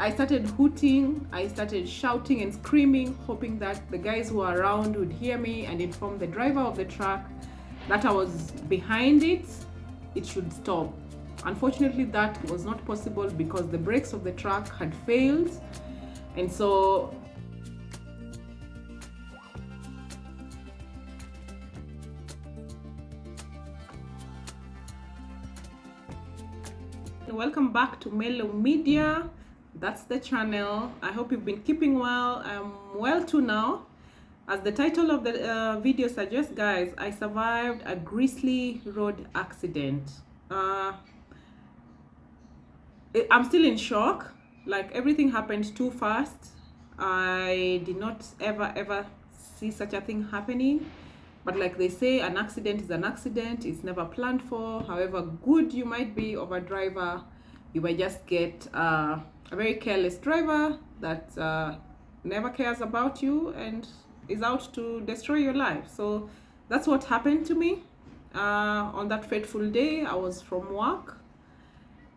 I started hooting, I started shouting and screaming, hoping that the guys who were around would hear me and inform the driver of the truck that I was behind it should stop. Unfortunately, that was not possible because the brakes of the truck had failed, and so welcome back to MelO Media. That's the channel. I hope you've been keeping well. I'm well too now. As the title of the video suggests, guys, I survived a grisly road accident. I'm still in shock. Like, everything happened too fast. I did not ever see such a thing happening. But like they say, an accident is an accident. It's never planned for. However good you might be of a driver, you might just get a very careless driver that never cares about you and is out to destroy your life. So that's what happened to me on that fateful day. I was from work,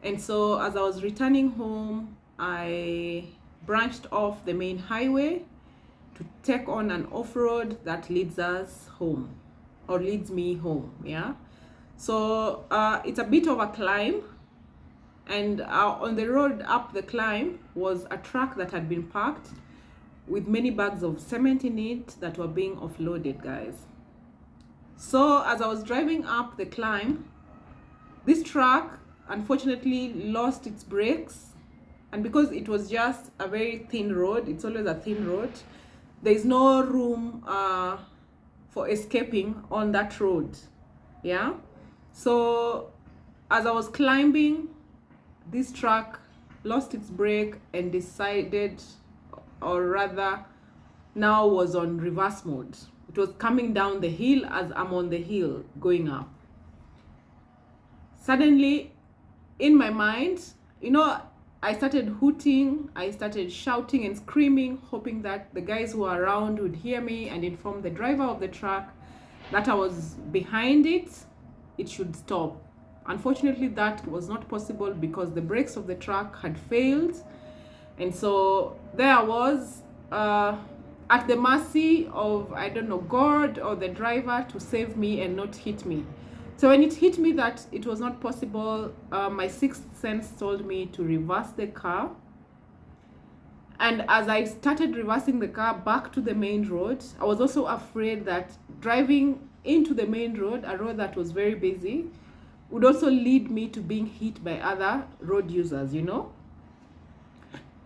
and so as I was returning home, I branched off the main highway to take on an off-road that leads us home, or leads me home. Yeah, so it's a bit of a climb, and on the road up the climb was a truck that had been parked with many bags of cement in it that were being offloaded, guys. So as I was driving up the climb, this truck unfortunately lost its brakes, and because it was just a very thin road, it's always a thin road, there is no room for escaping on that road. Yeah, so as I was climbing, this truck lost its brake and decided, or rather now was on reverse mode. It was coming down the hill as I'm on the hill going up. Suddenly, in my mind, I started hooting, I started shouting and screaming, hoping that the guys who were around would hear me and inform the driver of the truck that I was behind it should stop. Unfortunately, that was not possible because the brakes of the truck had failed, and so there I was at the mercy of, I don't know, God or the driver to save me and not hit me. So when it hit me that it was not possible, my sixth sense told me to reverse the car. And as I started reversing the car back to the main road, I was also afraid that driving into the main road, a road that was very busy, would also lead me to being hit by other road users,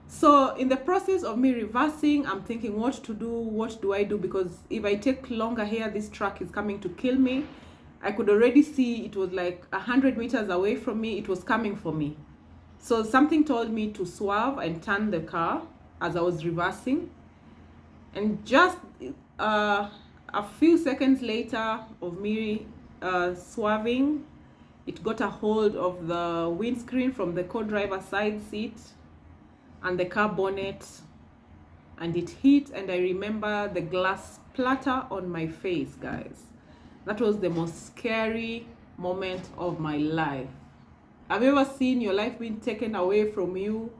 So in the process of me reversing, I'm thinking what to do, what do I do? Because if I take longer here, this truck is coming to kill me. I could already see it was like 100 meters away from me. It was coming for me. So something told me to swerve and turn the car as I was reversing. And just a few seconds later of me swerving, it got a hold of the windscreen from the co-driver side seat and the car bonnet, and it hit, and I remember the glass splatter on my face, guys. That was the most scary moment of my life. Have you ever seen your life being taken away from you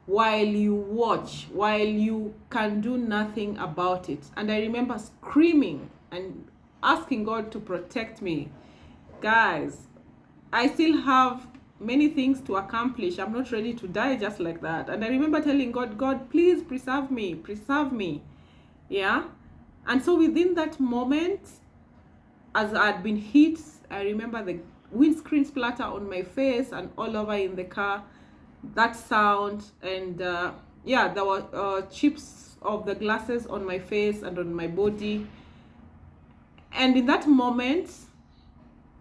while you watch, while you can do nothing about it? And I remember screaming and asking God to protect me. Guys, I still have many things to accomplish. I'm not ready to die just like that. And I remember telling God, God, please preserve me, preserve me. Yeah. And so within that moment, as I had been hit, I remember the windscreen splatter on my face and all over in the car, that sound, and yeah, there were chips of the glasses on my face and on my body. And in that moment,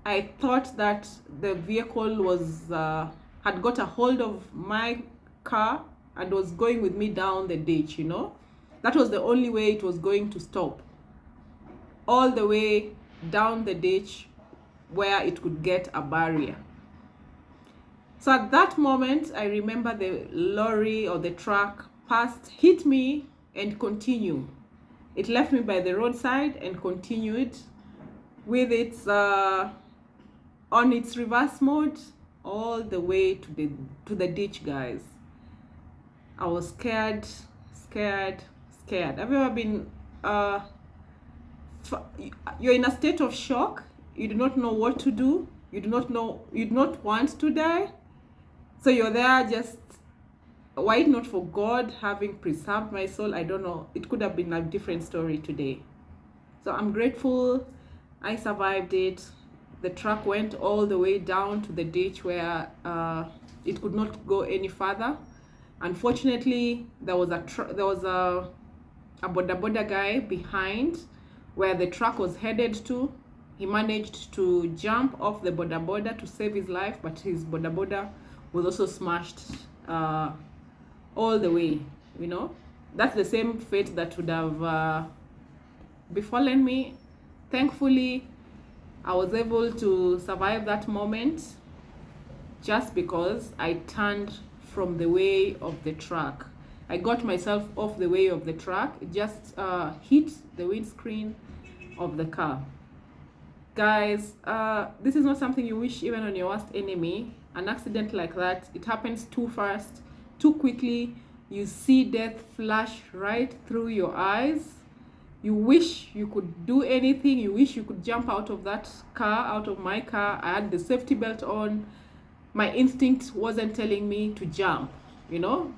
I thought that the vehicle was had got a hold of my car and was going with me down the ditch. That was the only way it was going to stop, all the way down the ditch where it could get a barrier. So at that moment, I remember the lorry or the truck passed, hit me, and continued. It left me by the roadside and continued with its on its reverse mode all the way to the ditch, guys. I was scared, scared, scared. Have you ever been, you're in a state of shock, you do not know what to do, you do not want to die, so you're there just, why not for God having preserved my soul? I don't know, it could have been a different story today. So I'm grateful I survived it. The truck went all the way down to the ditch where it could not go any further. Unfortunately, there was a boda boda guy behind where the truck was headed to. He managed to jump off the boda boda to save his life, but his boda boda was also smashed all the way. You know, that's the same fate that would have befallen me. Thankfully, I was able to survive that moment just because I turned from the way of the truck. I got myself off the way of the truck. It just hit the windscreen of the car. Guys, this is not something you wish even on your worst enemy. An accident like that, it happens too fast, too quickly. You see death flash right through your eyes. You wish you could do anything. You wish you could jump out of that car, out of my car. I had the safety belt on. My instinct wasn't telling me to jump, you know.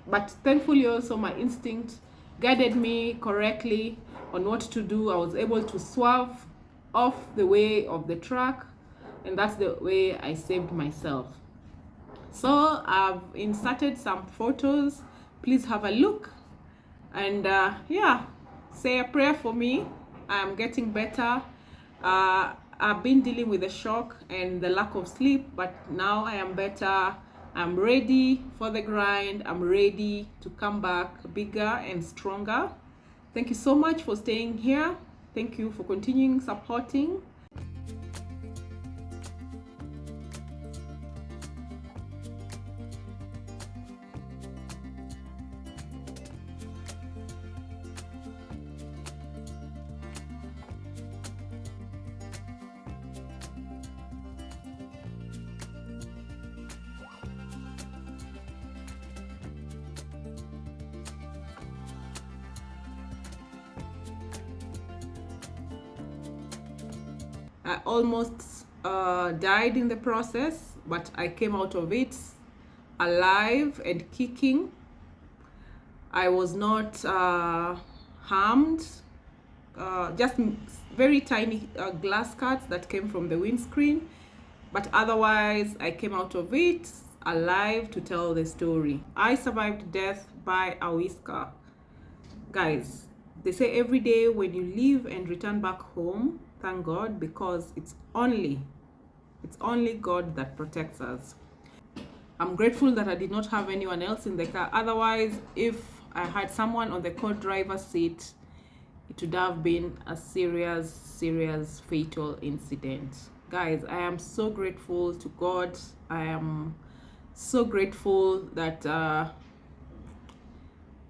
But thankfully also my instinct guided me correctly on what to do. I was able to swerve off the way of the truck, and that's the way I saved myself. So I've inserted some photos. Please have a look. And yeah, say a prayer for me. I'm getting better. I've been dealing with the shock and the lack of sleep, but now I am better. I'm ready for the grind. I'm ready to come back bigger and stronger. Thank you so much for staying here. Thank you for continuing supporting. I almost died in the process, but I came out of it alive and kicking. I was not harmed, just very tiny glass cuts that came from the windscreen, but otherwise I came out of it alive to tell the story. I survived death by a whisker. Guys, they say every day when you leave and return back home, thank God, because it's only God that protects us. I'm grateful that I did not have anyone else in the car. Otherwise, if I had someone on the co-driver's seat, it would have been a serious fatal incident. Guys, I am so grateful to God. I am so grateful that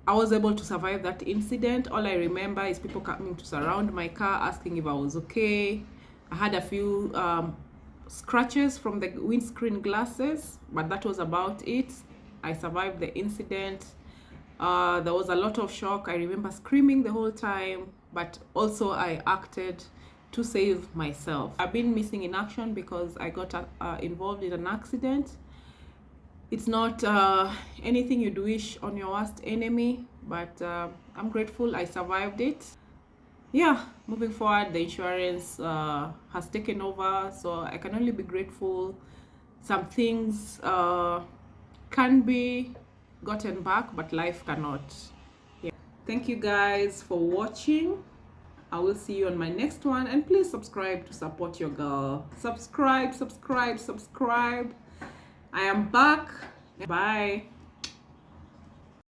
I was able to survive that incident. All I remember is people coming to surround my car, asking if I was okay. I had a few scratches from the windscreen glasses, but that was about it. I survived the incident. There was a lot of shock. I remember screaming the whole time, but also I acted to save myself. I've been missing in action because I got involved in an accident. It's not anything you'd wish on your worst enemy, but I'm grateful I survived it. Yeah, moving forward, the insurance has taken over, so I can only be grateful. Some things can be gotten back, but life cannot. Yeah. Thank you guys for watching. I will see you on my next one, and please subscribe to support your girl. Subscribe. I am back. Bye.